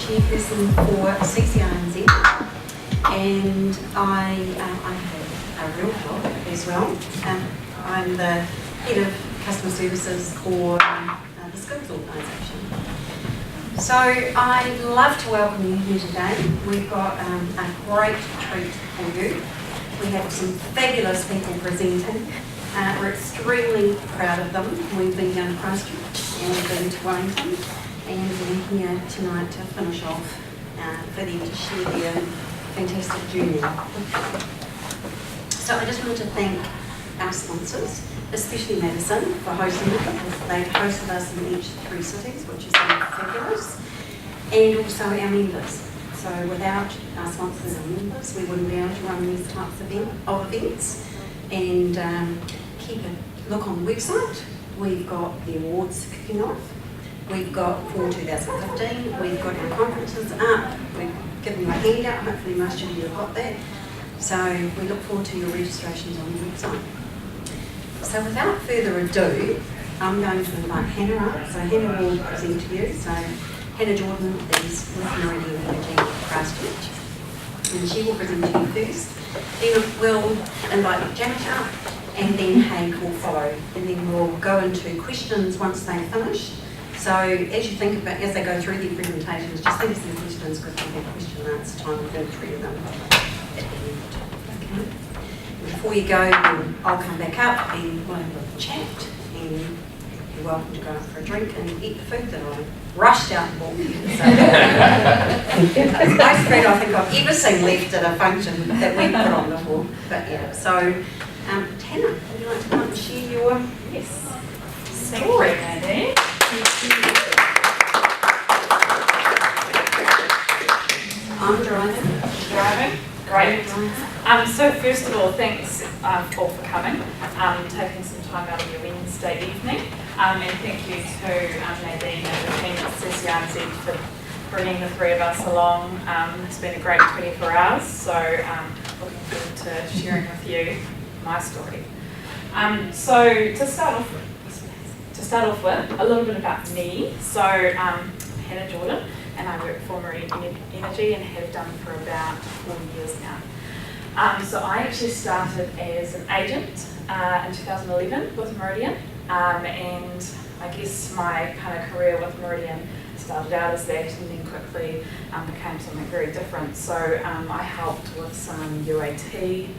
chairperson for CCiNZ, and I have a real job as well. I'm the head of customer services for the schools organisation. So I'd love to welcome you here today. We've got a great treat for you. We have some fabulous people presenting. We're extremely proud of them. We've been down to Christchurch and we've been to Wellington, and we're here tonight to finish off for them to share their fantastic journey. So I just want to thank our sponsors, especially Madison, for hosting it, because they've hosted us in each 3 cities, which is fabulous, and also our members. So without our sponsors and members, we wouldn't be able to run these types of events. And keep a look on the website. We've got the awards kicking off. We've got for 2015, we've got our conferences up. We've given you a handout, hopefully most of you have got that. So we look forward to your registrations on the website. So without further ado, I'm going to invite Hannah up. So Hannah will present to you. So Hannah Jordan is with Meridian Energy Christchurch, and she will present to you first. Then we'll invite Janet up, and then Hank will follow, and then we'll go into questions once they've finished. So as you think about, as they go through their presentations, just think of some questions, because we have question and answer time with all 3 of them at the end. Okay. Before you go, then I'll come back up and we'll have a little chat, and you're welcome to go out for a drink and eat the food that I rushed out and bought you. So, that's the most food I think I've ever seen left at a function that we put on before. But yeah, so Tana, would you like to come and share your story? Thank I'm driving. Driving? Great. So first of all, thanks all for coming, taking some time out of your Wednesday evening, and thank you to Nadine and the team at CCiNZ for bringing the 3 of us along. It's been a great 24 hours, so looking forward to sharing with you my story. So to start off with, a little bit about me. So Hannah Jordan, and I work for Meridian Energy and have done for about 4 years now. So I actually started as an agent in 2011 with Meridian, and I guess my kind of career with Meridian started out as that and then quickly became something very different. So I helped with some UAT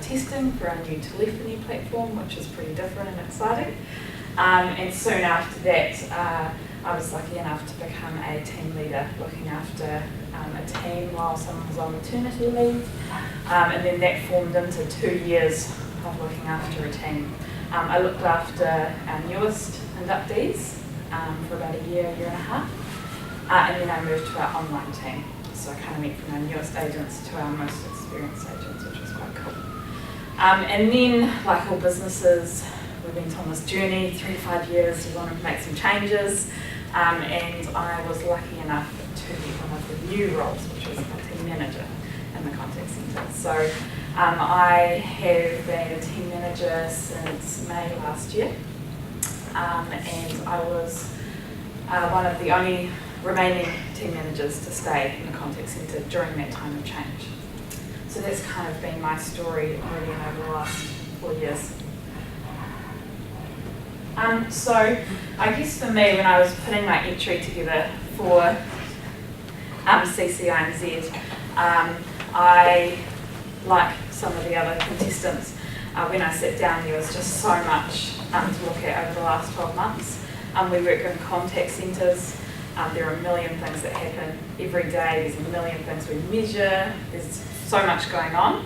testing for our new telephony platform, which is pretty different and exciting. And soon after that, I was lucky enough to become a team leader, looking after a team while someone was on maternity leave. And then that formed into 2 years of looking after a team. I looked after our newest inductees for about a year and a half. And then I moved to our online team. So I kind of went from our newest agents to our most experienced agents, which was quite cool. And then, like all businesses, we went on this journey, 3 to 5 years, we wanted to make some changes, and I was lucky enough to get one of the new roles, which was a team manager in the contact centre. So I have been a team manager since May last year, and I was one of the only remaining team managers to stay in the contact centre during that time of change. So that's kind of been my story already over the last 4 years. So I guess for me, when I was putting my entry together for CCiNZ, I, like some of the other contestants, when I sat down there was just so much to look at over the last 12 months. We work in contact centres. There are a million things that happen every day. There's a million things we measure. There's so much going on.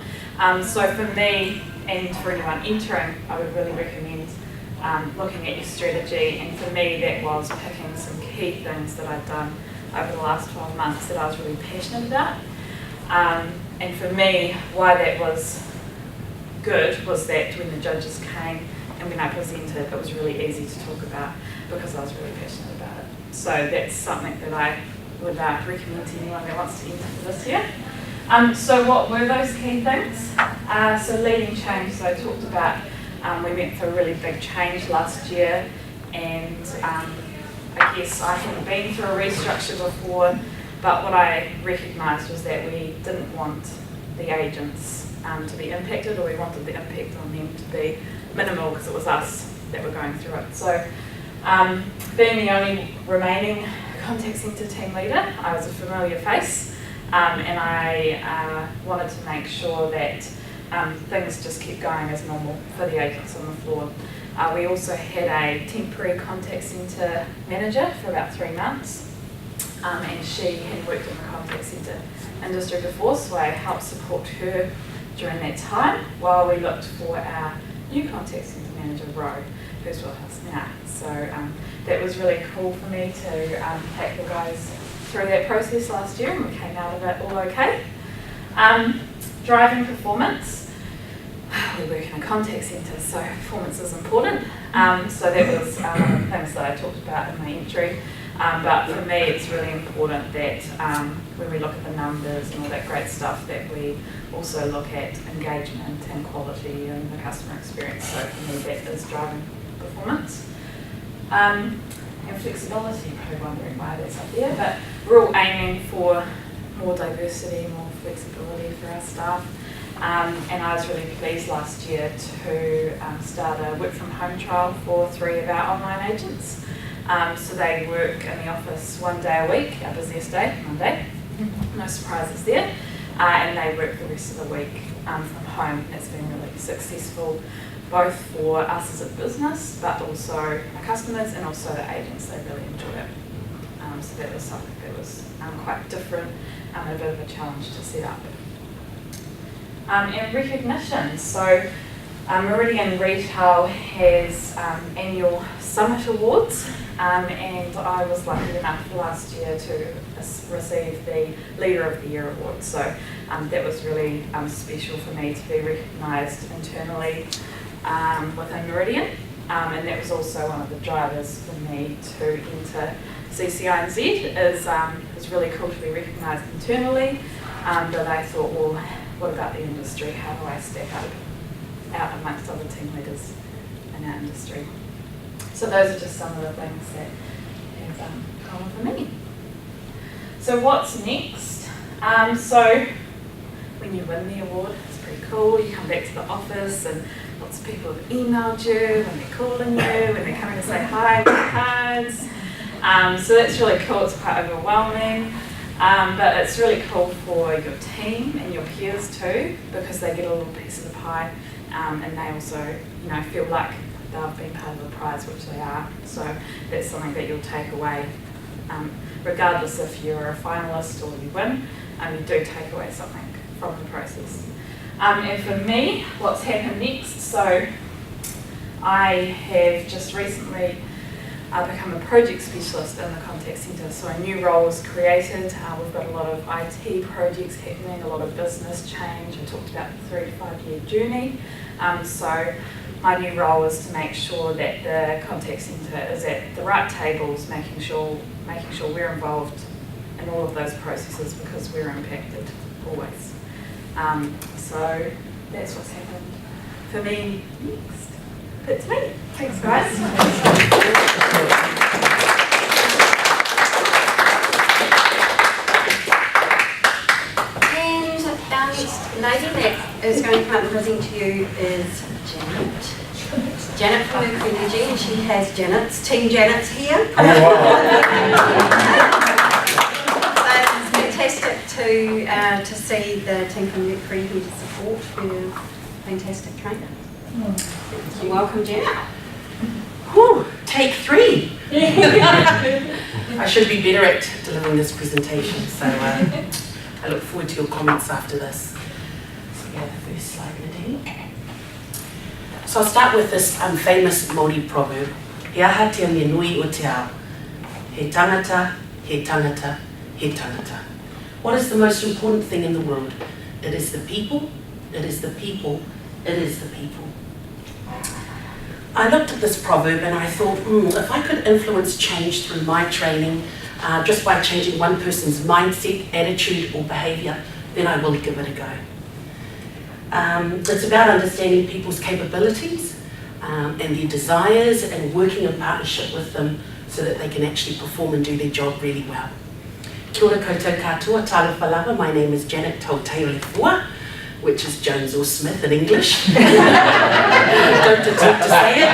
So for me, and for anyone entering, I would really recommend looking at your strategy, and for me that was picking some key things that I'd done over the last 12 months that I was really passionate about. And for me, why that was good was that when the judges came and when I presented, it was really easy to talk about because I was really passionate about it. So that's something that I would recommend to anyone that wants to enter for this year. So what were those key things? So leading change, so I talked about we went through a really big change last year, and I guess I hadn't been through a restructure before, But what I recognised was that we didn't want the agents to be impacted, or we wanted the impact on them to be minimal because it was us that were going through it. So being the only remaining contact centre team leader, I was a familiar face, and I wanted to make sure that things just kept going as normal for the agents on the floor. We also had a temporary contact centre manager for about 3 months, and she had worked in the contact centre industry before, so I helped support her during that time while we looked for our new contact centre manager, Ro, who's with us now. So that was really cool for me to take the guys through that process last year, and we came out of it all okay. Driving performance. We work in a contact centre, so performance is important. So that was one of the things that I talked about in my entry. But for me, it's really important that when we look at the numbers and all that great stuff, that we also look at engagement and quality and the customer experience. So for me, that is driving performance. And flexibility, probably wondering why that's up there, but we're all aiming for more diversity, more flexibility for our staff. And I was really pleased last year to start a work from home trial for 3 of our online agents. So they work in the office 1 day a week, our busiest day, Monday, no surprises there, and they work the rest of the week from home. It's been really successful, both for us as a business, but also our customers and also the agents. They really enjoy it. So that was something that was quite different and a bit of a challenge to set up. And recognition. So Meridian Retail has annual Summit Awards, and I was lucky enough last year to receive the Leader of the Year award. So that was really special for me to be recognised internally within Meridian, and that was also one of the drivers for me to enter CCiNZ. It's really cool to be recognised internally, but I thought, well, what about the industry? How do I stack up out amongst other team leaders in our industry? So those are just some of the things that have gone on for me. So what's next? So when you win the award, it's pretty cool. You come back to the office and lots of people have emailed you, when they're calling you, when they're coming to say hi with cards. So that's really cool. It's quite overwhelming. But it's really cool for your team and your peers too, because they get a little piece of the pie, and they also, feel like they've been part of the prize, which they are. So that's something that you'll take away, regardless if you're a finalist or you win. You do take away something from the process. And for me, what's happened next? So I have just recently become a project specialist in the contact centre. So a new role was created. We've got a lot of IT projects happening, a lot of business change. I talked about the 3 to 5 year journey. So my new role is to make sure that the contact centre is at the right tables, making sure we're involved in all of those processes, because we're impacted always. So that's what's happened for me next. That's me. Thanks, guys. And our next lady that is going to come up and present to you is Janet. Janet from Mercury Energy, and she has Team Janet's here. So it's fantastic to see the team from Mercury here to support her fantastic trainer. Welcome, Janet. Whew, take 3. I should be better at delivering this presentation, so I look forward to your comments after this. So yeah, the first slide, Nadine. So I'll start with this famous Māori proverb. He aha te ange nui o te ao. He tangata, he tangata, he tangata. What is the most important thing in the world? It is the people, it is the people, it is the people. I looked at this proverb and I thought, if I could influence change through my training, just by changing one person's mindset, attitude or behaviour, then I will give it a go. It's about understanding people's capabilities and their desires, and working in partnership with them so that they can actually perform and do their job really well. Kia ora koutou katoa, tāra whalawa. My name is Janet Tauteo, which is Jones or Smith in English. Don't attempt to say it.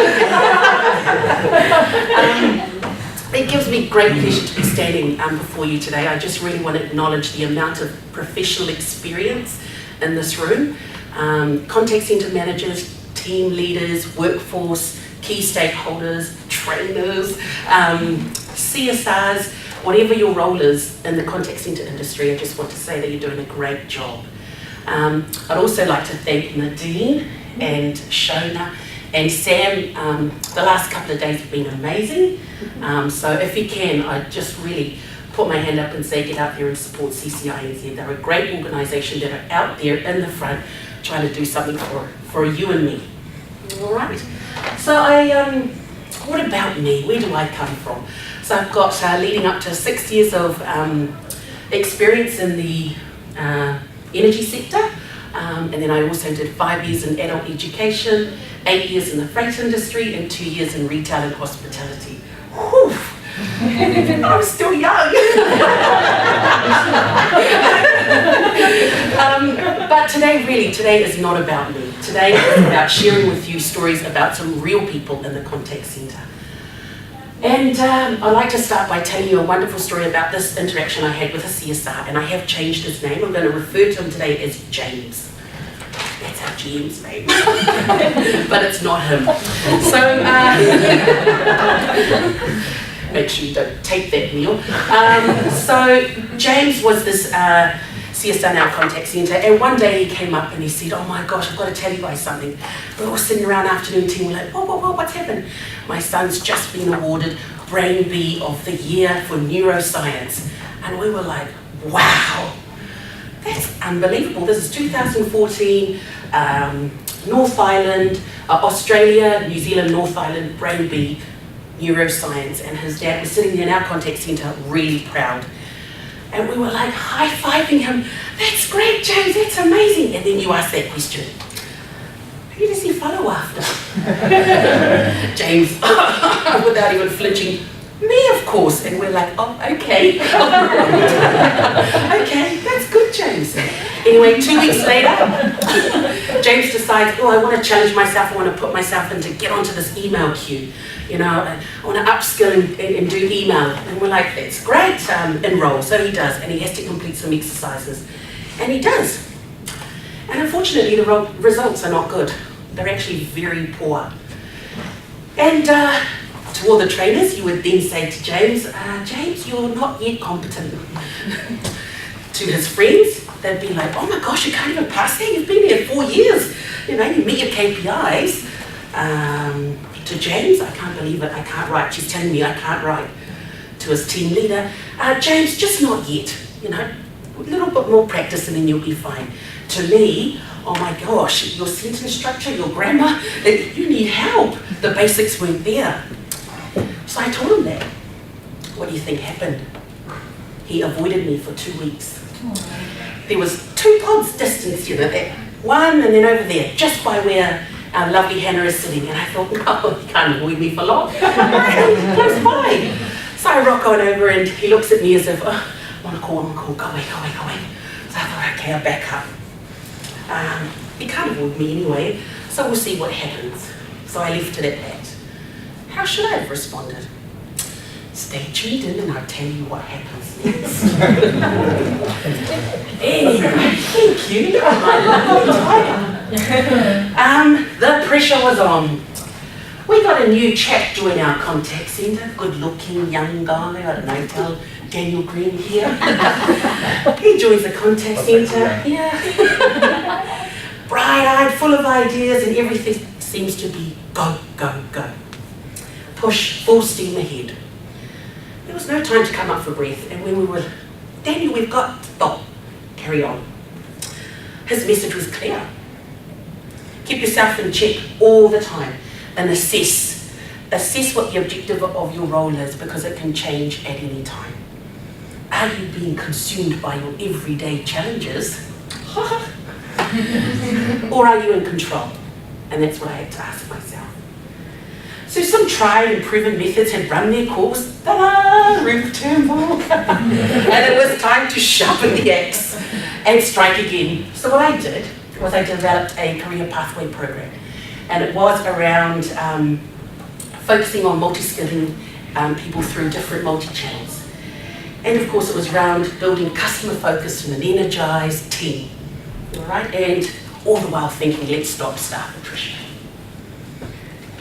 It gives me great pleasure to be standing before you today. I just really want to acknowledge the amount of professional experience in this room. Contact centre managers, team leaders, workforce, key stakeholders, trainers, CSRs, whatever your role is in the contact centre industry, I just want to say that you're doing a great job. I'd also like to thank Nadine and Shona and Sam. The last couple of days have been amazing. So if you can, I'd just really put my hand up and say get out there and support CCiNZ. They're a great organisation that are out there in the front trying to do something for you and me. All right. So what about me? Where do I come from? So I've got leading up to 6 years of experience in the energy sector, and then I also did 5 years in adult education, 8 years in the freight industry, and 2 years in retail and hospitality. Whew. I'm still young. But today is not about me. Today is about sharing with you stories about some real people in the contact centre. And I'd like to start by telling you a wonderful story about this interaction I had with a CSR, and I have changed his name. I'm going to refer to him today as James. That's our GM's name. But it's not him. So, make sure you don't take that, Neil. So, James was this CSR in our contact centre, and one day he came up and he said, oh my gosh, I've got to tell you guys something. We're all sitting around afternoon tea, we're like, what's happened? My son's just been awarded Brain Bee of the Year for neuroscience. And we were like, wow, that's unbelievable. This is 2014, North Island, Australia, New Zealand, North Island, Brain Bee, neuroscience. And his dad was sitting there in our contact centre, really proud. And we were like high-fiving him. That's great, James, that's amazing. And then you asked that question. Who does he follow after? James, without even flinching, me, of course. And we're like, oh, okay. Okay, that's good, James. Anyway, 2 weeks later, James decides, oh, I want to challenge myself. I want to put myself in to get onto this email queue. You know, I want to upskill and do email. And we're like, that's great, enroll. So he does, and he has to complete some exercises. And he does. And unfortunately, the results are not good. They're actually very poor. And to all the trainers, you would then say to James, James, you're not yet competent. To his friends, they'd be like, oh my gosh, you can't even pass that. You've been here 4 years. You know, you meet your KPIs. To James, I can't believe it, I can't write. She's telling me I can't write. To his team leader, James, just not yet. You know, a little bit more practice and then you'll be fine. To me, oh my gosh, your sentence structure, your grammar, you need help. The basics weren't there. So I told him that. What do you think happened? He avoided me for 2 weeks. There was 2 pods distance, you know, that one and then over there, just by where our lovely Hannah is sitting. And I thought, no, he can't avoid me for long. Close by. So I rock on over and he looks at me as if, oh, I want to call, go away. So I thought, okay, I'll back up. He can't avoid me anyway, so we'll see what happens. So I left it at that. How should I have responded? Stay tuned in and I'll tell you what happens next. Anyway, thank you. You're my lovely tiger. The pressure was on. We got a new chap join our contact centre, good-looking young guy, I don't know, tell Daniel Green here. He joins the contact centre, yeah. Bright-eyed, full of ideas, and everything seems to be go, go, go. Push, full steam ahead. There was no time to come up for breath, and when we were, Daniel, we've got, stop, carry on. His message was clear. Keep yourself in check all the time and assess what the objective of your role is, because it can change at any time. Are you being consumed by your everyday challenges? Or are you in control? And that's what I had to ask myself. So some tried and proven methods had run their course. Ta-da! Room for Turnbull. And it was time to sharpen the axe and strike again. So what I did was I developed a career pathway program. And it was around focusing on multi-skilling people through different multi-channels. And of course it was around building customer-focused and an energised team. All right? And all the while thinking, let's stop staff attrition.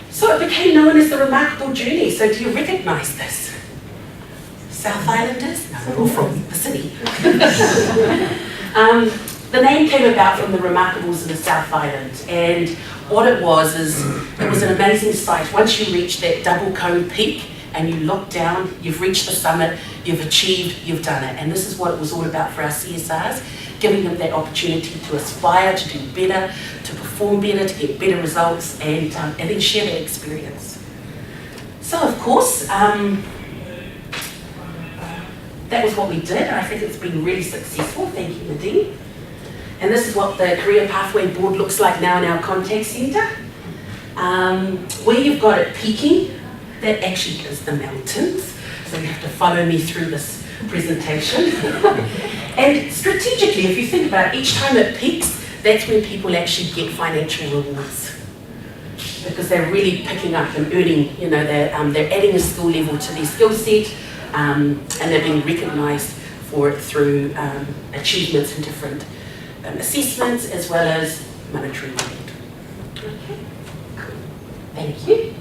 So it became known as the Remarkable Journey. So do you recognise this? South Islanders? No, we're all from the city. The name came about from the Remarkables in the South Island, and what it was is, it was an amazing sight. Once you reach that double cone peak and you look down, you've reached the summit, you've achieved, you've done it. And this is what it was all about for our CSRs, giving them that opportunity to aspire, to do better, to perform better, to get better results, and then share that experience. So of course, that was what we did, and I think it's been really successful. Thank you, Nadine. And this is what the Career Pathway Board looks like now in our contact centre. Where you've got it peaking, that actually is the mountains. So you have to follow me through this presentation. And strategically, if you think about it, each time it peaks, that's when people actually get financial rewards. Because they're really picking up and earning, you know, they're adding a skill level to their skill set, and they're being recognised for it through achievements in different assessments as well as monetary reward. Okay, cool. Thank you.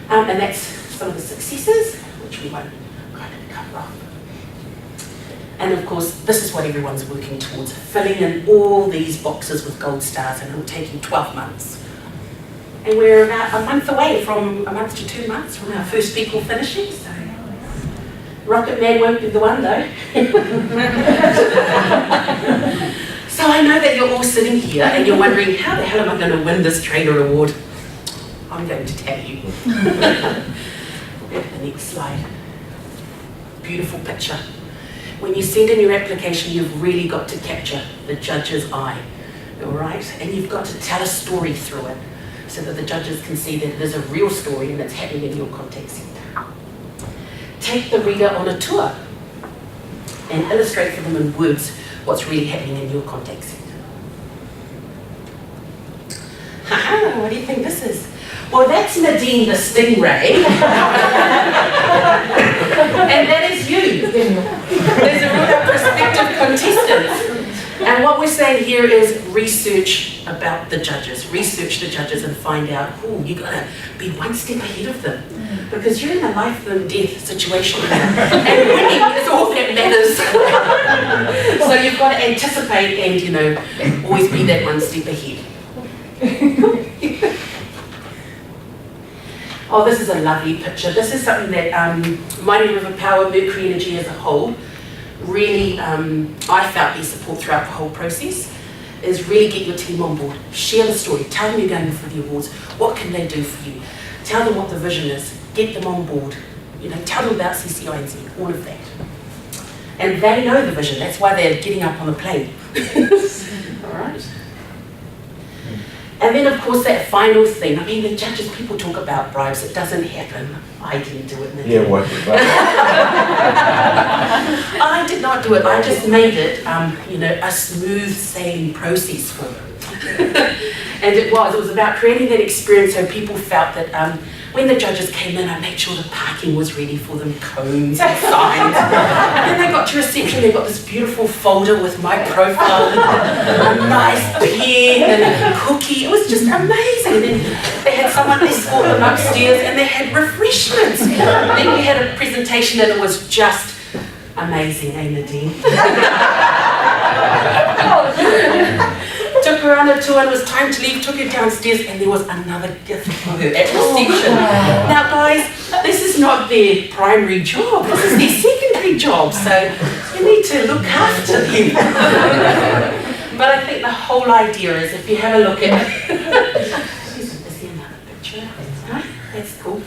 And that's some of the successes, which we won't kind of cover off. And of course, this is what everyone's working towards, filling in all these boxes with gold stars, and it'll take you 12 months. And we're about a month away from, a month to 2 months from our first people finishing, so Rocket Man won't be the one though. So I know that you're all sitting here and you're wondering, how the hell am I going to win this trainer award? I'm going to tell you. Go to the next slide. Beautiful picture. When you send in your application, you've really got to capture the judge's eye, all right? And you've got to tell a story through it so that the judges can see that there's a real story and it's happening in your contact centre. Take the reader on a tour and illustrate for them in words what's really happening in your contact centre. Haha, what do you think this is? Well, that's Nadine the Stingray. And that is you. There's a real prospective contestant. And what we're saying here is research about the judges. Research the judges and find out, you've got to be one step ahead of them. Because you're in a life and death situation and winning is all that matters. So you've got to anticipate and, you know, always be that one step ahead. Oh, this is a lovely picture. This is something that Mighty River Power, Mercury Energy as a whole, really, I felt their support throughout the whole process, is really get your team on board. Share the story. Tell them you're going for the awards. What can they do for you? Tell them what the vision is. Get them on board. You know, tell them about CCiNZ, all of that. And they know the vision. That's why they're getting up on the plane. All right. And then, of course, that final thing. I mean, the judges, people talk about bribes. It doesn't happen. I didn't do it. Yeah, what? I did not do it. I just made it, you know, a smooth sailing process for them. And it was about creating that experience so people felt that when the judges came in, I made sure the parking was ready for them, cones and signs. And then they got to reception, they got this beautiful folder with my profile, and a nice pen and a cookie. It was just amazing. And then they had someone escort them upstairs and they had refreshments. Then we had a presentation and it was just amazing, eh, Nadine? Took her on a tour and it was time to leave, took her downstairs and there was another gift for her at reception. Now guys, this is not their primary job, this is their secondary job, so you need to look after them. But I think the whole idea is if you have a look at see another picture. That's cool.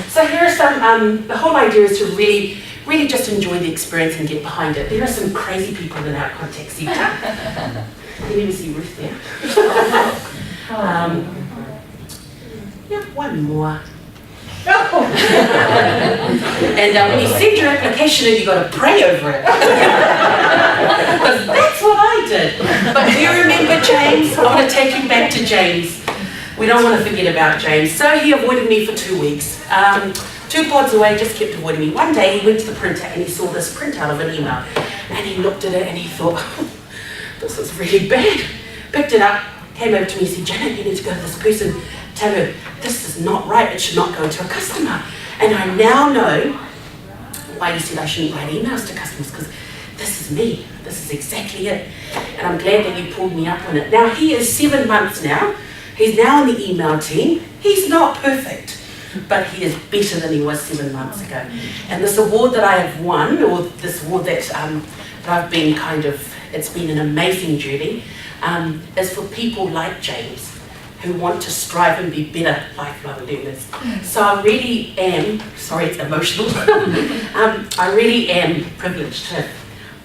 So here are some, the whole idea is to really just enjoy the experience and get behind it. There are some crazy people in our contact centre. You never see Ruth there. yeah, one more. And when you send your application in, you've got to pray over it. Because that's what I did. But do you remember James? I want to take you back to James. We don't want to forget about James. So he avoided me for 2 weeks. 2 pods away, just kept avoiding me. One day he went to the printer and he saw this printout of an email. And he looked at it and he thought, oh, this is really bad. Picked it up, came over to me and said, Janet, you need to go to this person, tell her, this is not right, it should not go to a customer. And I now know why you said I shouldn't write emails to customers, because this is me, this is exactly it. And I'm glad that you pulled me up on it. Now he is 7 months now, he's now in the email team. He's not perfect, but he is better than he was 7 months ago. And this award that I have won, or this award that I've been it's been an amazing journey, is for people like James, who want to strive and be better lifelong learners. So I really am, sorry it's emotional, I really am privileged to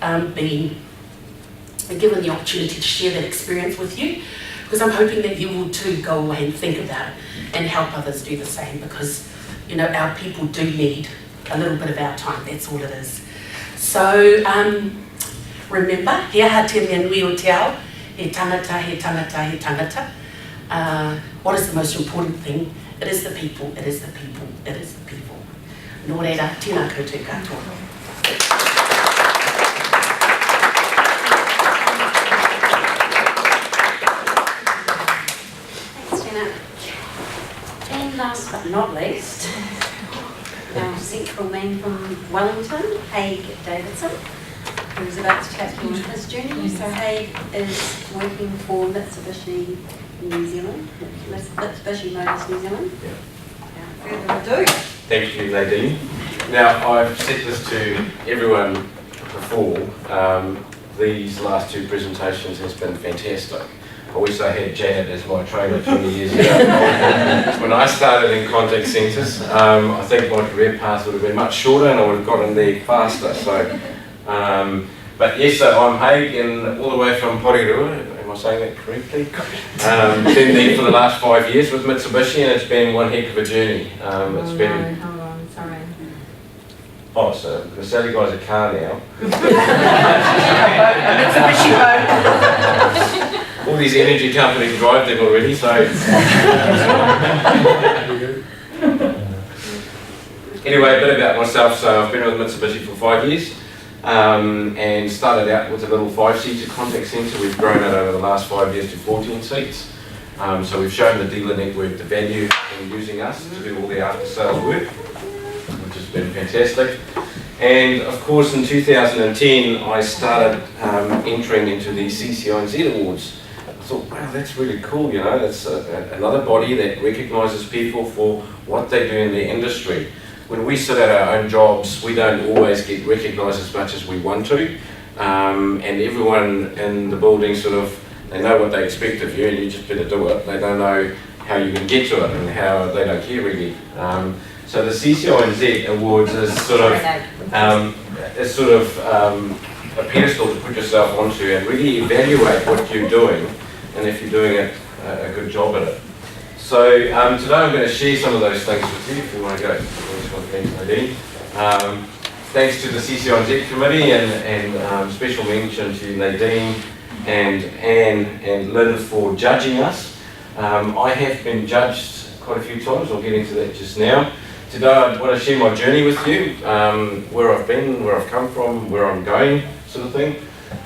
have been given the opportunity to share that experience with you, because I'm hoping that you will too go away and think about it and help others do the same, because our people do need a little bit of our time, that's all it is. So remember, he aha te nui o te ao, he tangata, he tangata, he tangata. What is the most important thing? It is the people, it is the people, it is the people. Nō reira, tēnā koutou katoa. Thanks, Jenna. And last but not least, our central man from Wellington, Haig Davidson, who's about to take you on his journey. So Haig is working for Mitsubishi New Zealand, Mitsubishi Motors New Zealand. Without further ado. Thank you, Nadine. Now, I've said this to everyone before. These last 2 presentations has been fantastic. I wish I had Janet as my trainer 20 years ago. When I started in contact centres, I think my career path would have been much shorter and I would have gotten there faster. So, but yes, so I'm Haig, and all the way from Porirua, am I saying that correctly? Been there for the last 5 years with Mitsubishi, and it's been one heck of a journey. It's been. Hold on, sorry. Oh, so the Sally guy's a car now. Mitsubishi boat. All these energy companies drive them already, so. Anyway, a bit about myself. So I've been with Mitsubishi for 5 years. And started out with a little 5-seater contact centre. We've grown it over the last 5 years to 14 seats. So we've shown the dealer network the value in using us to do all the after sales work, which has been fantastic. And of course in 2010 I started entering into the CCiNZ awards. I thought, wow, that's really cool, that's another body that recognises people for what they do in their industry. When we sit at our own jobs, we don't always get recognised as much as we want to, and everyone in the building they know what they expect of you and you just better do it. They don't know how you can get to it and how they don't care really. So the CCiNZ Awards is a pedestal to put yourself onto and really evaluate what you're doing and if you're doing a good job at it. So today I'm going to share some of those things with you if you want to go. Thanks, Nadine. Thanks to the CCiNZ committee and special mention to Nadine and Anne and Lynn for judging us. I have been judged quite a few times, I'll get into that just now. Today I want to share my journey with you, where I've been, where I've come from, where I'm going, sort of thing.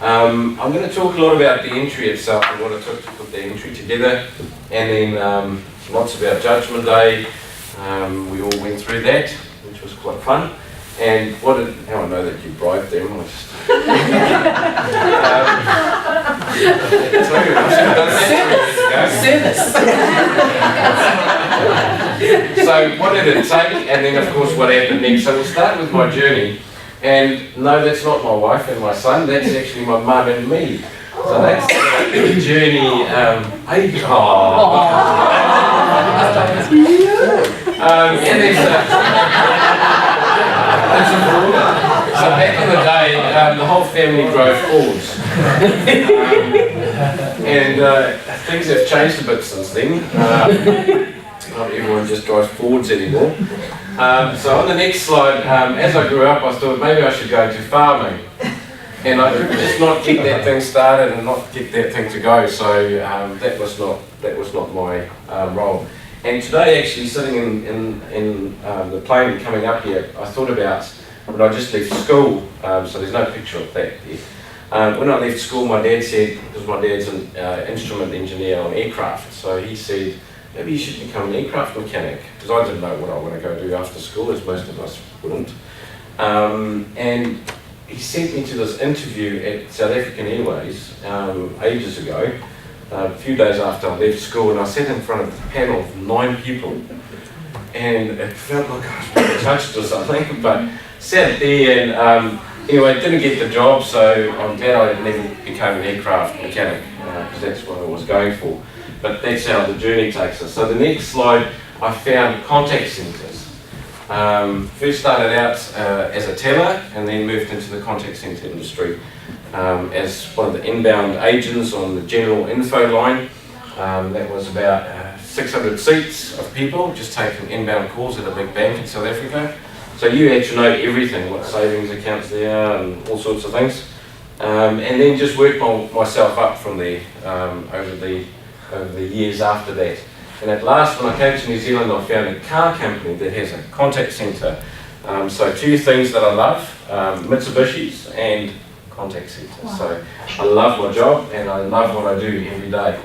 I'm going to talk a lot about the entry itself and what it took to put the entry together, and then lots about Judgment Day. We all went through that, which was quite fun. And how I know that you bribed them, I just... Service. So what did it take, and then of course what happened next. So we'll start with my journey. And no, that's not my wife and my son, that's actually my mum and me. So that's the journey, and so back in the day, the whole family drove Fords. And things have changed a bit since then. I Not everyone just drives Fords anymore. So on the next slide, as I grew up, I thought maybe I should go into farming. And I could just not get that thing started and not get that thing to go. So that was not my role. And today, actually, sitting in the plane coming up here, I thought about when I just left school. So there's no picture of that there. When I left school, my dad said, because my dad's an instrument engineer on aircraft, so he said, maybe you should become an aircraft mechanic, because I didn't know what I want to go do after school, as most of us wouldn't. And he sent me to this interview at South African Airways ages ago, a few days after I left school, and I sat in front of a panel of 9 people, and it felt like I was being judged or something, but sat there and anyway, didn't get the job, so I'm glad I never became an aircraft mechanic, because that's what I was going for. But that's how the journey takes us. So the next slide, I found contact centres. First started out as a teller, and then moved into the contact centre industry as one of the inbound agents on the general info line. That was about 600 seats of people just taking inbound calls at a big bank in South Africa. So you had to know everything, what savings accounts there are and all sorts of things. And then just worked myself up from there over the years after that. And at last, when I came to New Zealand, I found a car company that has a contact centre. So 2 things that I love, Mitsubishis and contact centres. Wow. So I love my job and I love what I do every day.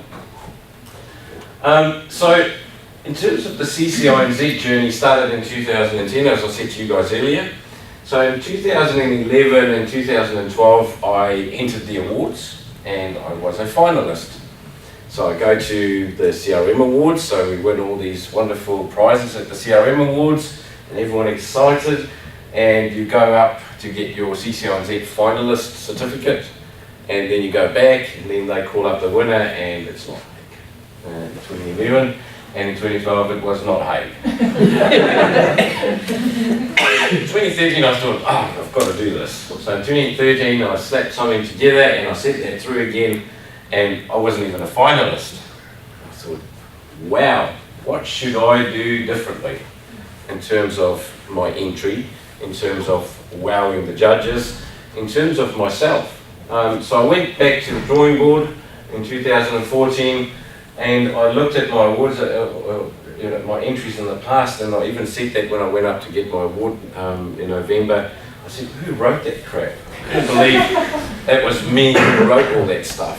So in terms of the CCiNZ journey, started in 2010, as I said to you guys earlier. So in 2011 and 2012, I entered the awards and I was a finalist. So I go to the CRM Awards, so we win all these wonderful prizes at the CRM Awards, and everyone excited, and you go up to get your CCiNZ finalist certificate, and then you go back, and then they call up the winner, and it's not Hague. In 2011, and in 2012 it was not Hague. In 2013 I thought, I've got to do this. So in 2013 I slapped something together, and I sent that through again, and I wasn't even a finalist. I thought, wow, what should I do differently in terms of my entry, in terms of wowing the judges, in terms of myself. So I went back to the drawing board in 2014, and I looked at my awards, my entries in the past, and I even said that when I went up to get my award in November. I said, who wrote that crap? I couldn't believe it was me who wrote all that stuff.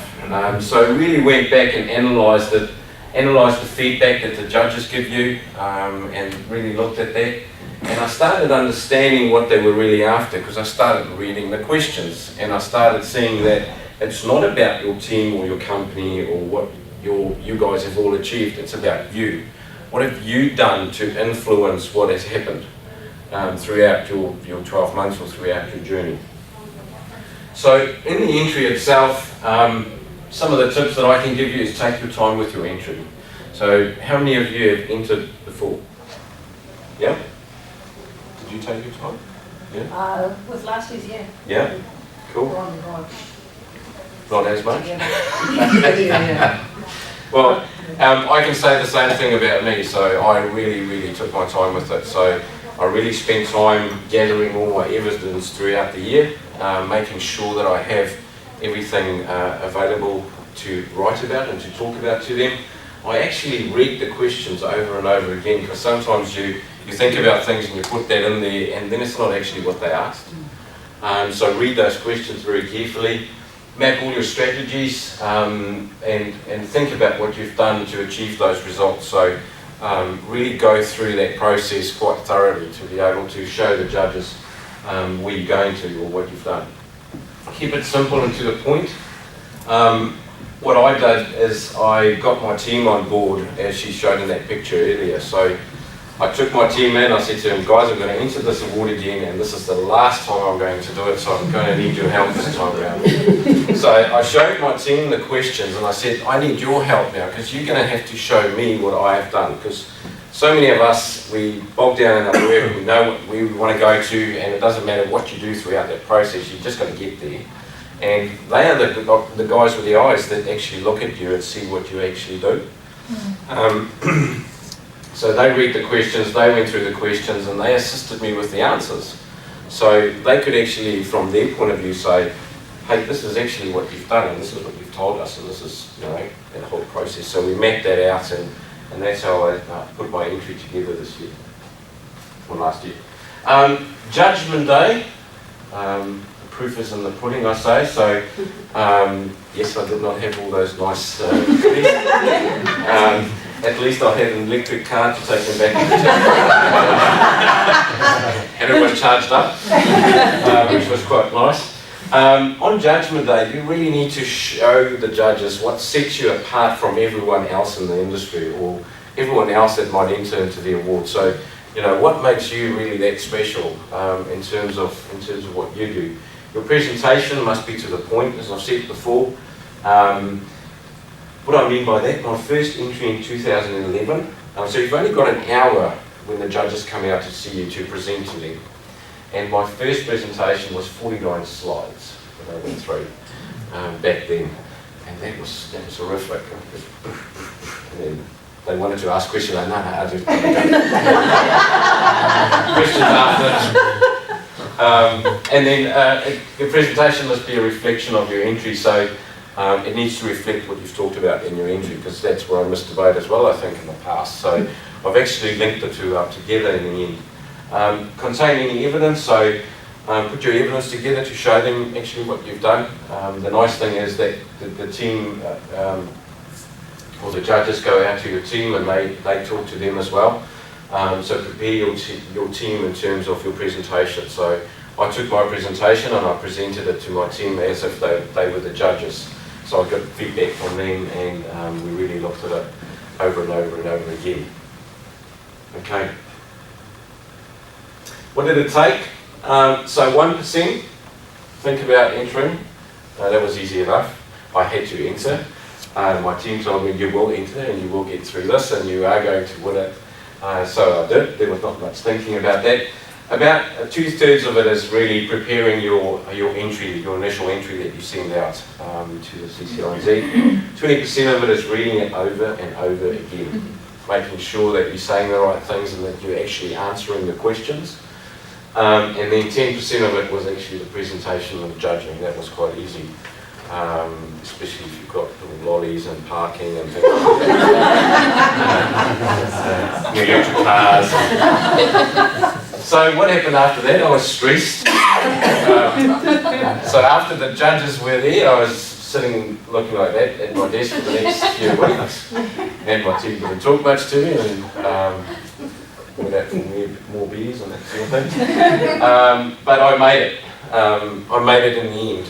So I really went back and analysed it, analysed the feedback that the judges give you, and really looked at that. And I started understanding what they were really after, because I started reading the questions, and I started seeing that it's not about your team or your company or what you guys have all achieved, it's about you. What have you done to influence what has happened throughout your 12 months or throughout your journey? So in the entry itself, some of the tips that I can give you is take your time with your entry. So how many of you have entered before? Yeah? Did you take your time? Yeah? With last year's, yeah. Yeah? Cool. Not as much? Well, I can say the same thing about me. So I really took my time with it. So I really spent time gathering all my evidence throughout the year, making sure that I have everything available to write about and to talk about to them. I actually read the questions over and over again, because sometimes you think about things and you put that in there and then it's not actually what they asked. So read those questions very carefully, map all your strategies, and think about what you've done to achieve those results. So really go through that process quite thoroughly to be able to show the judges where you're going to or what you've done. Keep it simple and to the point. What I did is I got my team on board, as she showed in that picture earlier. So I took my team in, I said to them, guys, I'm going to enter this award again, and this is the last time I'm going to do it, so I'm going to need your help this time around. So I showed my team the questions, and I said, I need your help now, because you're going to have to show me what I have done, because so many of us, we bog down in our work, we know what we want to go to, and it doesn't matter what you do throughout that process, you just got to get there. And they are the guys with the eyes that actually look at you and see what you actually do. So they read the questions, they went through the questions, and they assisted me with the answers. So they could actually, from their point of view, say, hey, this is actually what you've done, and this is what you've told us, and this is, that whole process. So we mapped that out, and that's how I put my entry together this year, or last year. Judgment Day, the proof is in the pudding, I say. So, yes, I did not have all those nice goodies. At least I had an electric car to take them back and it was charged up, which was quite nice. On Judgment Day, you really need to show the judges what sets you apart from everyone else in the industry, or everyone else that might enter into the award. So, what makes you really that special in terms of what you do. Your presentation must be to the point, as I've said before. What I mean by that, my first entry in 2011, so you've only got an hour when the judges come out to see you to present to them. And my first presentation was 49 slides that I went through back then. And that was horrific. And then they wanted to ask questions, I just questions after. And then your presentation must be a reflection of your entry. So it needs to reflect what you've talked about in your entry, because that's where I missed the boat as well, I think, in the past. So I've actually linked the two up together in the end. Contain any evidence, so put your evidence together to show them actually what you've done. The nice thing is that the team, or the judges go out to your team and they talk to them as well. So prepare your team in terms of your presentation. So I took my presentation and I presented it to my team as if they were the judges. So I got feedback from them, and we really looked at it over and over and over again. Okay. What did it take? So 1%, think about entering. That was easy enough. I had to enter. My team told me you will enter and you will get through this and you are going to win it. So I did. There was not much thinking about that. About 2/3 of it is really preparing your entry, your initial entry that you send out to the CCiNZ. 20% of it is reading it over and over again, making sure that you're saying the right things and that you're actually answering the questions. And then 10% of it was actually the presentation and the judging. That was quite easy, especially if you've got little lollies and parking and things like that. Electric cars. So what happened after that? I was stressed. So after the judges were there, I was sitting looking like that at my desk for the next few weeks. And my team didn't talk much to me, and went out for more beers and that sort of thing. But I made it. I made it in the end.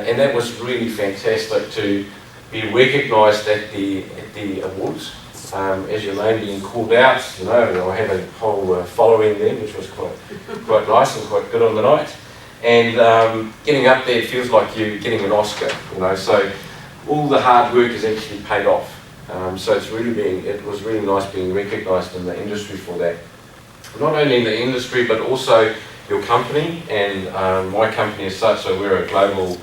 And that was really fantastic to be recognised at the awards. As your name being called out, I had a whole following then, which was quite nice and quite good on the night. And getting up there, it feels like you're getting an Oscar, so all the hard work is actually paid off. So it was really nice being recognised in the industry for that. Not only in the industry, but also your company, and my company as such, so we're a global,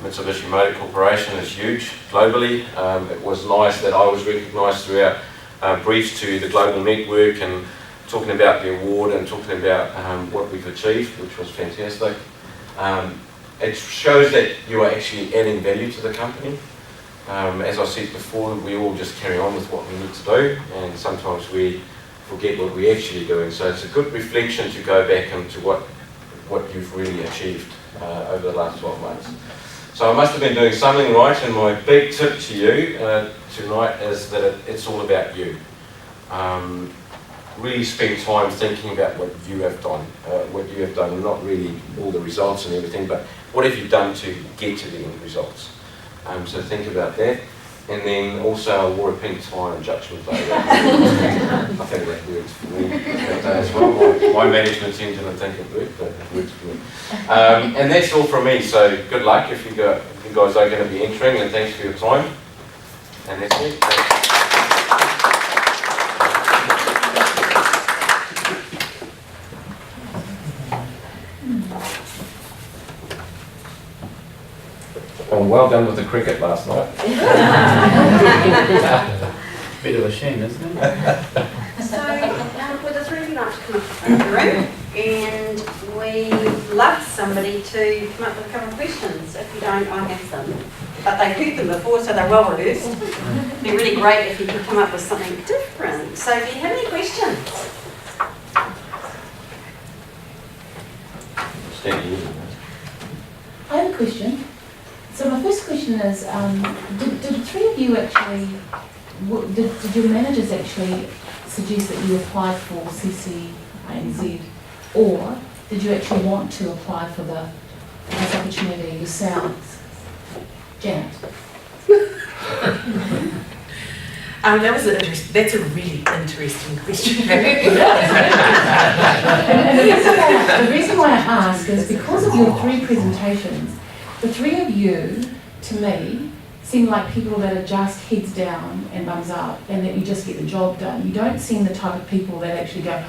Mitsubishi Motor Corporation is huge globally. It was nice that I was recognised throughout briefs to the global network and talking about the award and talking about what we've achieved, which was fantastic. It shows that you are actually adding value to the company. As I said before, we all just carry on with what we need to do, and sometimes we forget what we're actually doing. So it's a good reflection to go back into what you've really achieved over the last 12 months. So I must have been doing something right, and my big tip to you tonight is that it's all about you. Really spend time thinking about what you have done, and not really all the results and everything, but what have you done to get to the end results. So think about that. And then also I wore a pink tie on Judgment Day. I think that worked for me that day as well. My management team didn't think it worked, but it worked for me. And that's all from me, so good luck if you guys are going to be entering, and thanks for your time. And that's it. And well done with the cricket last night. Bit of a shame, isn't it? So up the front of the room, and we love somebody to come up with a couple of questions. If you don't, I have them. But they've heard them before, so they're well rehearsed. It'd be really great if you could come up with something different. So do you have any questions? I have a question. So my first question is, did the three of you actually, did your managers actually suggest that you applied for CCiNZ, or did you actually want to apply for this opportunity yourselves? Janet? That's a really interesting question. The reason why I ask is because of your three presentations, the three of you, to me, seem like people that are just heads down and bums up, and that you just get the job done. You don't seem the type of people that actually go,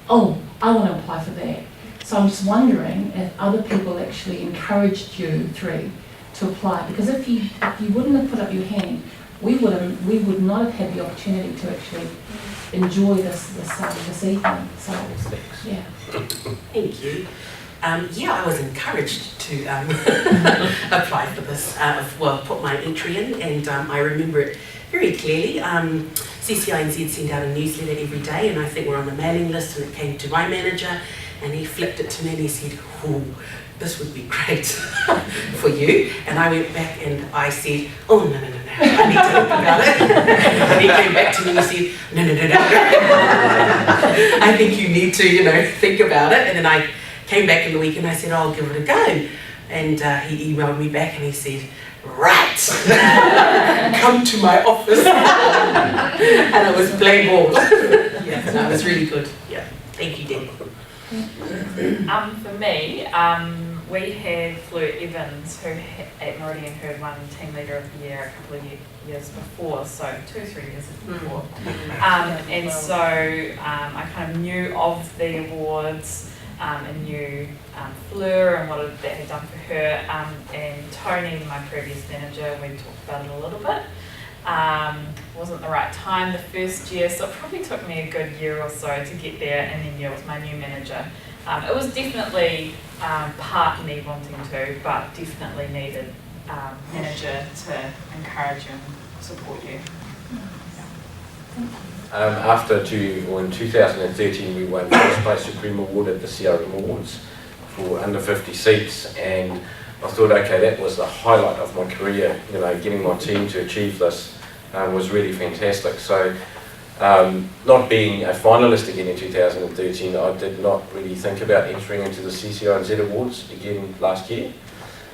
oh, I want to apply for that. So I'm just wondering if other people actually encouraged you three to apply, because if you wouldn't have put up your hand, we would not have had the opportunity to actually enjoy this evening. So yeah. Thank you. I was encouraged to apply for this, put my entry in, and I remember it very clearly. CCiNZ sent out a newsletter every day, and I think we're on the mailing list, and it came to my manager, and he flipped it to me and he said, oh, this would be great for you. And I went back and I said, oh, no, I need to think about it. And he came back to me and said, no. I think you need to, think about it. And then I came back in the week and I said, I'll give it a go. And he emailed me back and he said, right, come to my office. And I was playing ball. It was really good. Yeah, thank you, Debbie. For me, we had Fleur Evans, who at Meridian who had won Team Leader of the Year a couple of years before, so 2 or 3 years before. And so I kind of knew of the awards and knew Fleur and what that had done for her. And Tony, my previous manager, we talked about it a little bit. Wasn't the right time the first year, so it probably took me a good year or so to get there, and then with my new manager. It was definitely part me wanting to, but definitely needed manager to encourage you and support you. In 2013 we won first place Supreme Award at the CRM Awards for under 50 seats, and I thought, okay, that was the highlight of my career. Getting my team to achieve this was really fantastic. So, not being a finalist again in 2013, I did not really think about entering into the CCiNZ Awards again last year.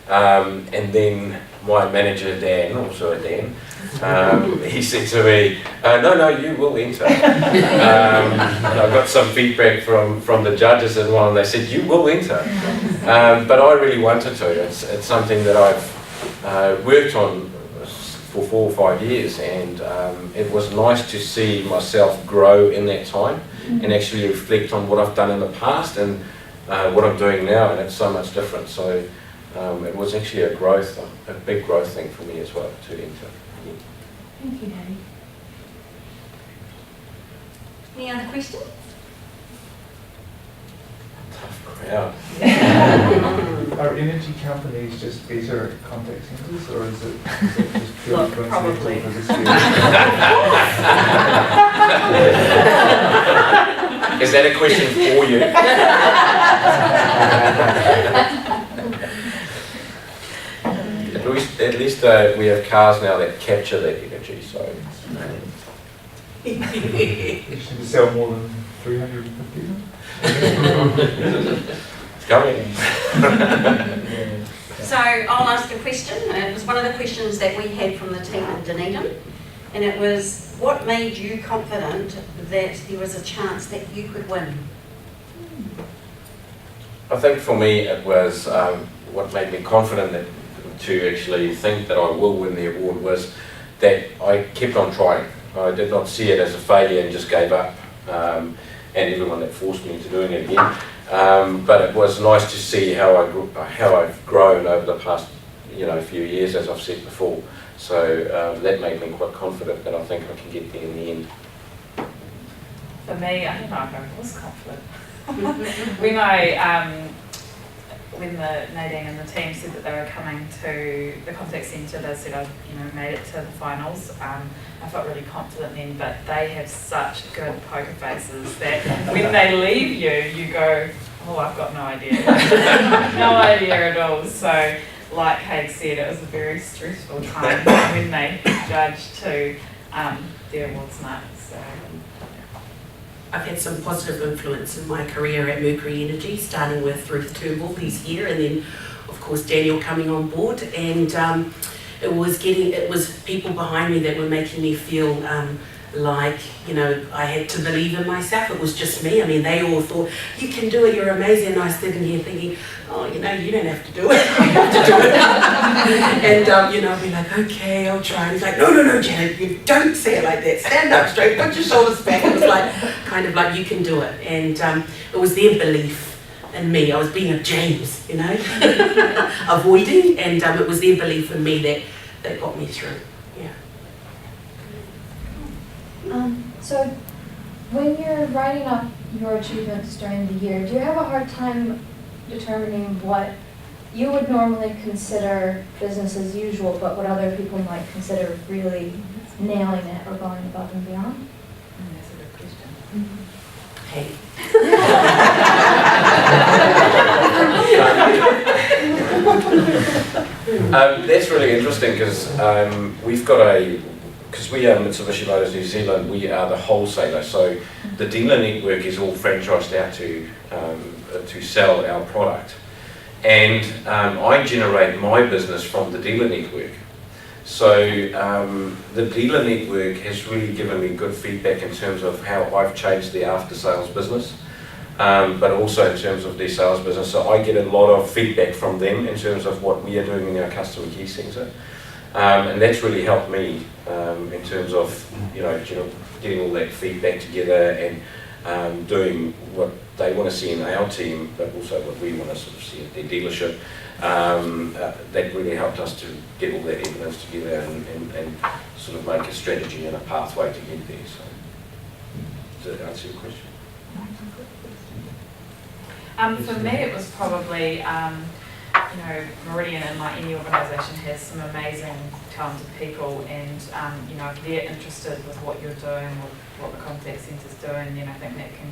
And then my manager, Dan, also a Dan, he said to me, no, you will enter. I got some feedback from the judges as well, and they said, you will enter. But I really wanted to. It's something that I've worked on for 4 or 5 years, and it was nice to see myself grow in that time and actually reflect on what I've done in the past and what I'm doing now, and it's so much different. So it was actually a big growth thing for me as well to enter. Thank you, Hattie. Any other questions? Tough crowd. Are energy companies just better at contact centres, or is it just purely Look, probably. coincidental for this year? Is that a question for you? At least we have cars now that capture that energy, so. You should sell more than 350 of them? It's coming. So I'll ask a question. It was one of the questions that we had from the team in Dunedin, and it was, what made you confident that there was a chance that you could win? I think for me it was what made me confident to actually think that I will win the award was that I kept on trying. I did not see it as a failure and just gave up, and everyone that forced me into doing it again. But it was nice to see how I've grown over the past few years, as I've said before. So that made me quite confident that I think I can get there in the end. For me, I don't know if I was confident. When Nadine and the team said that they were coming to the contact centre, they said I'd made it to the finals. I felt really confident then, but they have such good poker faces that when they leave you, you go, oh, I've got no idea. No idea at all. So, like Haig said, it was a very stressful time when they judged to the awards night. So, I've had some positive influence in my career at Mercury Energy, starting with Ruth Turnbull, who's here, and then of course Daniel coming on board, and it was people behind me that were making me feel like I had to believe in myself. It was just me. I mean, they all thought, you can do it, you're amazing, and I was sitting here thinking, oh, you don't have to do it, I have to do it. And I'd be like, okay, I'll try. And he's like, no, Janet, you don't say it like that, stand up straight, put your shoulders back. It was like, kind of like, you can do it. And it was their belief in me. I was being a James, avoiding, and it was their belief in me that got me through. Yeah. So when you're writing up your achievements during the year, do you have a hard time determining what you would normally consider business as usual, but what other people might consider really nailing it or going above and beyond? that's a good question. Hey. That's really interesting because because we are Mitsubishi Motors New Zealand, we are the wholesaler, so the dealer network is all franchised out to sell our product. And I generate my business from the dealer network. So the dealer network has really given me good feedback in terms of how I've changed the after sales business, but also in terms of their sales business. So I get a lot of feedback from them in terms of what we are doing in our customer care centre. And that's really helped me in terms of getting all that feedback together and doing what they want to see in our team, but also what we want to sort of see at their dealership. That really helped us to get all that evidence together and sort of make a strategy and a pathway to get there. So, does that answer your question? For me, it was probably, Meridian and like any organisation has some amazing, talented people, and if they're interested with what you're doing or what the contact centre's doing, I think that can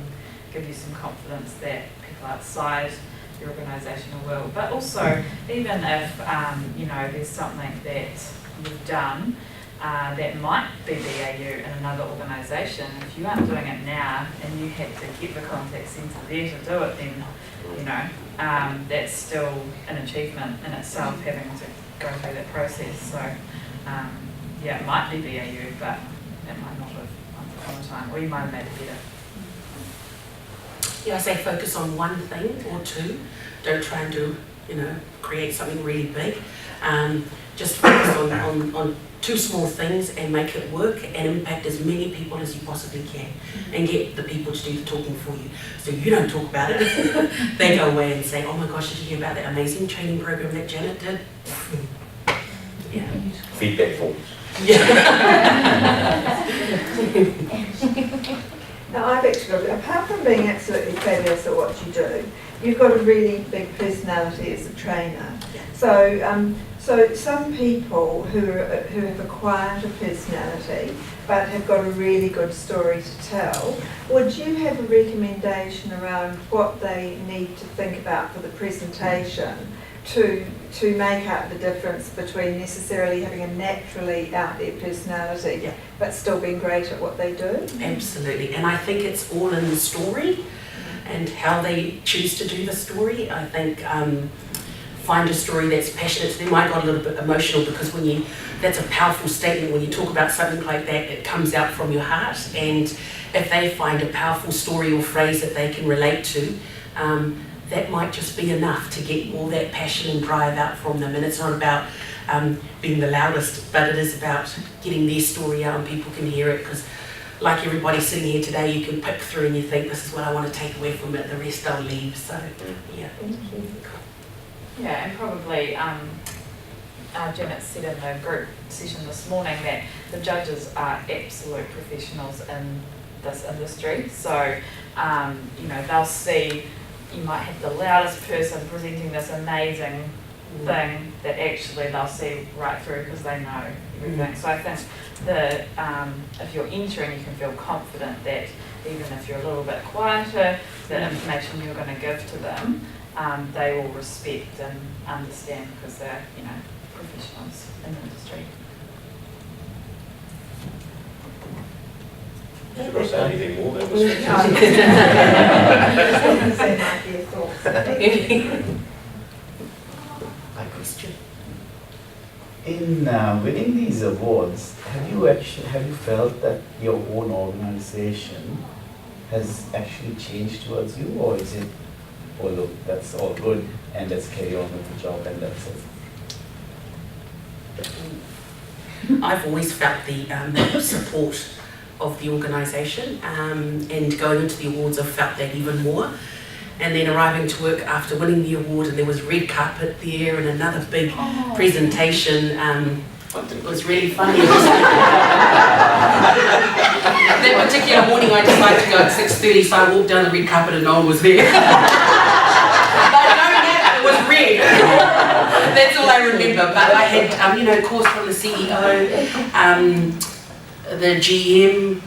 give you some confidence that people outside your organisation will. But also, even if there's something that you've done that might be BAU in another organisation, if you aren't doing it now and you had to get the contact centre there to do it, then that's still an achievement in itself, having to go through that process. So it might be BAU, but it might not have once upon a time, or you might have made it better. Yeah, I say focus on one thing or two. Don't try and do, create something really big. Just focus on two small things and make it work and impact as many people as you possibly can, and get the people to do the talking for you. So you don't talk about it. They go away and say, oh my gosh, did you hear about that amazing training program that Janet did? Yeah. Feedback forms. Now I've actually, apart from being absolutely fabulous at what you do, you've got a really big personality as a trainer. So some people who have acquired a personality but have got a really good story to tell, would you have a recommendation around what they need to think about for the presentation to make up the difference between necessarily having a naturally out there personality but still being great at what they do? Absolutely, and I think it's all in the story and how they choose to do the story. I think find a story that's passionate to them. I got a little bit emotional because that's a powerful statement. When you talk about something like that, it comes out from your heart, and if they find a powerful story or phrase that they can relate to, that might just be enough to get all that passion and drive out from them. And it's not about being the loudest, but it is about getting their story out and people can hear it, because like everybody sitting here today, you can pick through and you think, this is what I want to take away from it, the rest I'll leave. So, yeah. Thank you. Yeah, and probably Janet said in the group session this morning that the judges are absolute professionals in this industry. So, you know, they'll see, you might have the loudest person presenting this amazing thing that actually they'll see right through because they know everything. So I think that if you're entering, you can feel confident that even if you're a little bit quieter, the information you're going to give to them, they will respect and understand because they're, you know, professionals in the industry. Should I say anything more? That was My question. In winning these awards, have you felt that your own organization has actually changed towards you, or is it, oh look, that's all good and let's carry on with the job and that's it? I've always felt the support of the organisation, and going into the awards I've felt that even more. And then arriving to work after winning the award, and there was red carpet there and another big presentation. It was really funny. That particular morning I decided to go at 6:30, so I walked down the red carpet and no one was there. But knowing that it was red, that's all I remember. But I had, you know, calls from the CEO, the GM,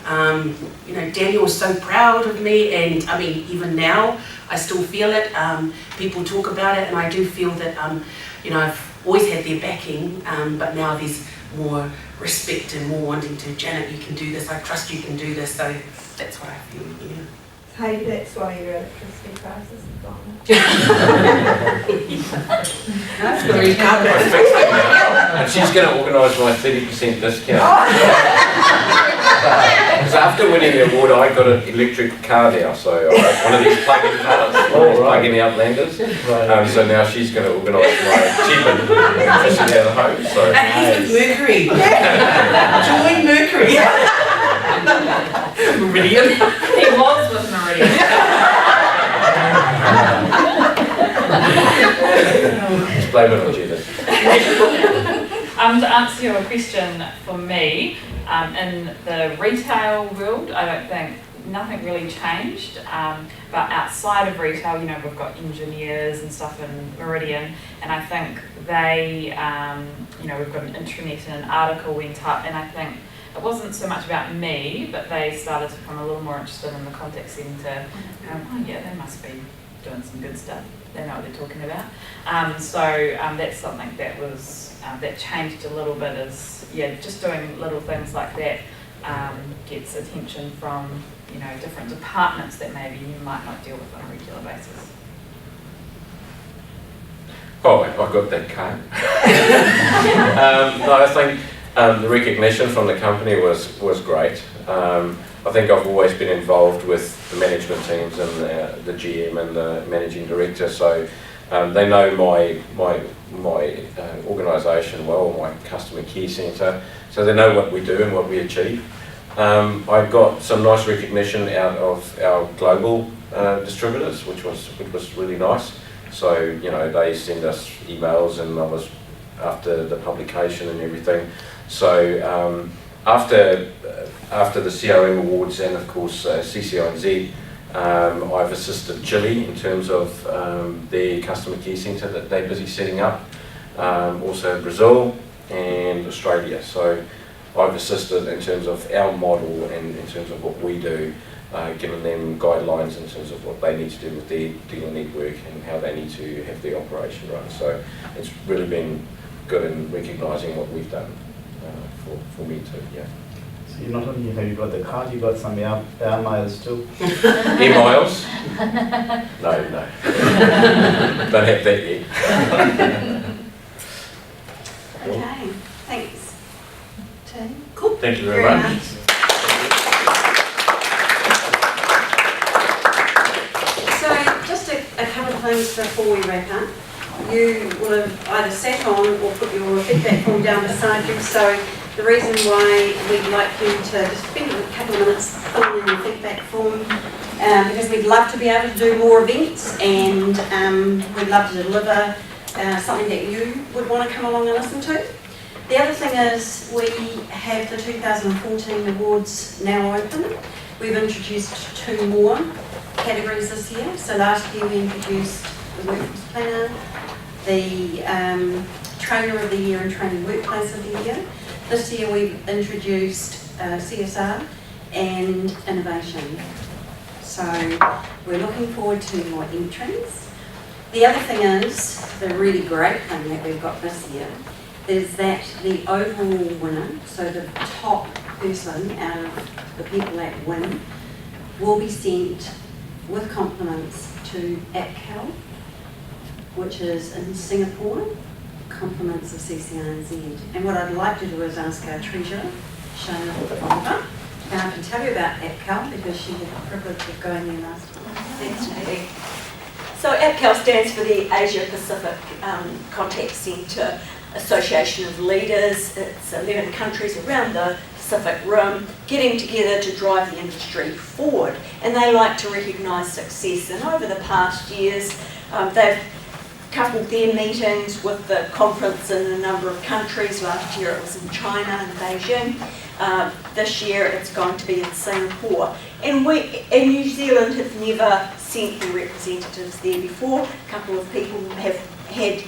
you know, Daniel was so proud of me, and I mean, even now, I still feel it. People talk about it, and I do feel that, you know, I've always had their backing, but now there's more respect and more wanting to, Janet, you can do this, I trust you can do this, so that's what I feel, yeah. Hey, that's why your electricity prices have gone up. That's very carpet. I fixed it now, and she's going to organise my 30% discount. Because after winning the award, I got an electric car now, so I got one of these plug-in cars, plug-in Outlanders. So now she's going to organise my cheap and efficient out of home. So. And he's with Mercury. Join Mercury. Meridian. He was with Meridian. Just blame it on Judith. To answer your question, for me, in the retail world, I don't think nothing really changed. But outside of retail, you know, we've got engineers and stuff in Meridian, and I think they, you know, we've got an intranet and an article went up, and I think it wasn't so much about me, but they started to become a little more interested in the contact centre. Oh yeah, they must be doing some good stuff. They know what they're talking about. So that's something that was that changed a little bit. Is just doing little things like that gets attention from, you know, different departments that maybe you might not deal with on a regular basis. Oh, I got that card. No, I think the recognition from the company was great. I think I've always been involved with the management teams and the GM and the managing director, so they know my organisation well, my customer care centre, so they know what we do and what we achieve. I got some nice recognition out of our global distributors, which was really nice. So, you know, they send us emails, and I was after the publication and everything. So after the CRM awards and of course CCiNZ, I've assisted Chile in terms of their customer care centre that they're busy setting up, also Brazil and Australia. So I've assisted in terms of our model and in terms of what we do, giving them guidelines in terms of what they need to do with their dealer network and how they need to have their operation run. So it's really been good in recognising what we've done for me too, yeah. So you not only have you got the card, you got some air miles too. Air miles? No. Don't have that yet. Okay, thanks. Tim? Cool. Thank you very much. So just a couple of things before we wrap up. You will have either sat on or put your feedback form down beside you. So the reason why we'd like you to just spend a couple of minutes filling in your feedback form, because we'd love to be able to do more events, and we'd love to deliver something that you would want to come along and listen to. The other thing is we have the 2014 awards now open. We've introduced 2 more categories this year. So last year we introduced the Workforce Planner, the Trainer of the Year and Training Workplace of the Year. This year we've introduced CSR and Innovation. So we're looking forward to more entries. The other thing is, the really great thing that we've got this year, is that the overall winner, so the top person out of the people that win, will be sent with compliments to APCAL, which is in Singapore, compliments of CCiNZ. And what I'd like to do is ask our treasurer, Shana Oliver, and I can tell you about APCAL because she had the privilege of going there last time. Thanks, Nadine. So APCAL stands for the Asia Pacific Contact Centre Association of Leaders. It's 11 countries around the Pacific Rim getting together to drive the industry forward, and they like to recognise success. And over the past years, they've coupled their meetings with the conference in a number of countries. Last year it was in China and Beijing. This year it's going to be in Singapore. And we in New Zealand have never sent their representatives there before. A couple of people have had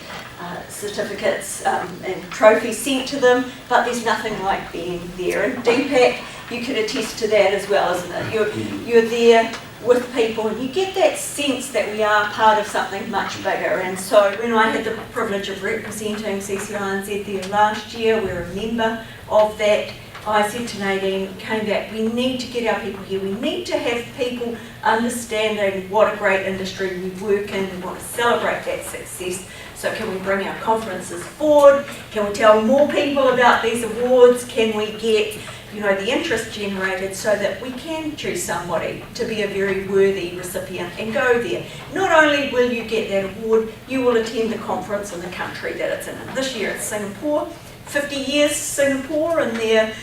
certificates and trophies sent to them, but there's nothing like being there. And Deepak, you can attest to that as well, isn't it? You're there with people and you get that sense that we are part of something much bigger. And so when I had the privilege of representing CCiNZ there last year, we're a member of that, I said to Nadine, came back, we need to get our people here. We need to have people understanding what a great industry we work in. We want to celebrate that success. So can we bring our conferences forward? Can we tell more people about these awards? Can we get, the interest generated so that we can choose somebody to be a very worthy recipient and go there? Not only will you get that award, you will attend the conference in the country that it's in. And this year it's Singapore. 50 years Singapore, and they're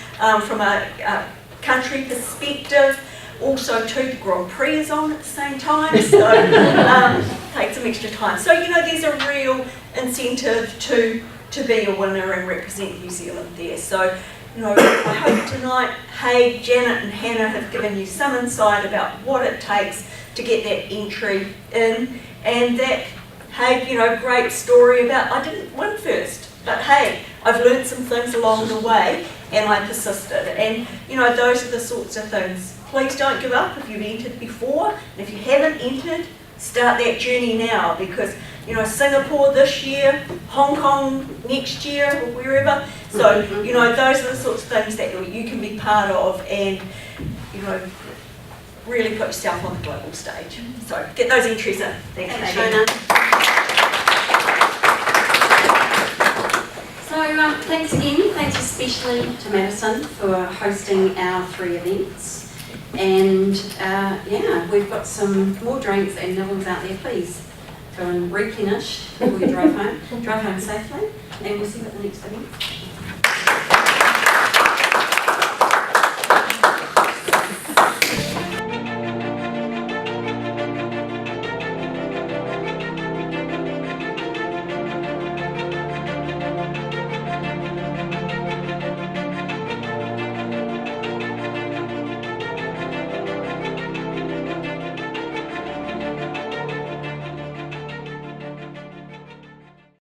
from a country perspective. Also, too, the Grand Prix is on at the same time, so take some extra time. So, there's a real incentive to be a winner and represent New Zealand there. So, I hope tonight, Haig, Janet and Hannah have given you some insight about what it takes to get that entry in, and that, Haig, great story about, I didn't win first, but hey, I've learned some things along the way and I persisted. And, those are the sorts of things. Please don't give up if you've entered before. And if you haven't entered, start that journey now, because, Singapore this year, Hong Kong next year, or wherever. So, those are the sorts of things that you can be part of and, really put yourself on the global stage. So get those entries in. Thanks, Shona. So thanks again, thanks especially to Madison for hosting our 3 events. And we've got some more drinks and nibbles out there. Please go and replenish before you drive home. Drive home safely, and we'll see you at the next event.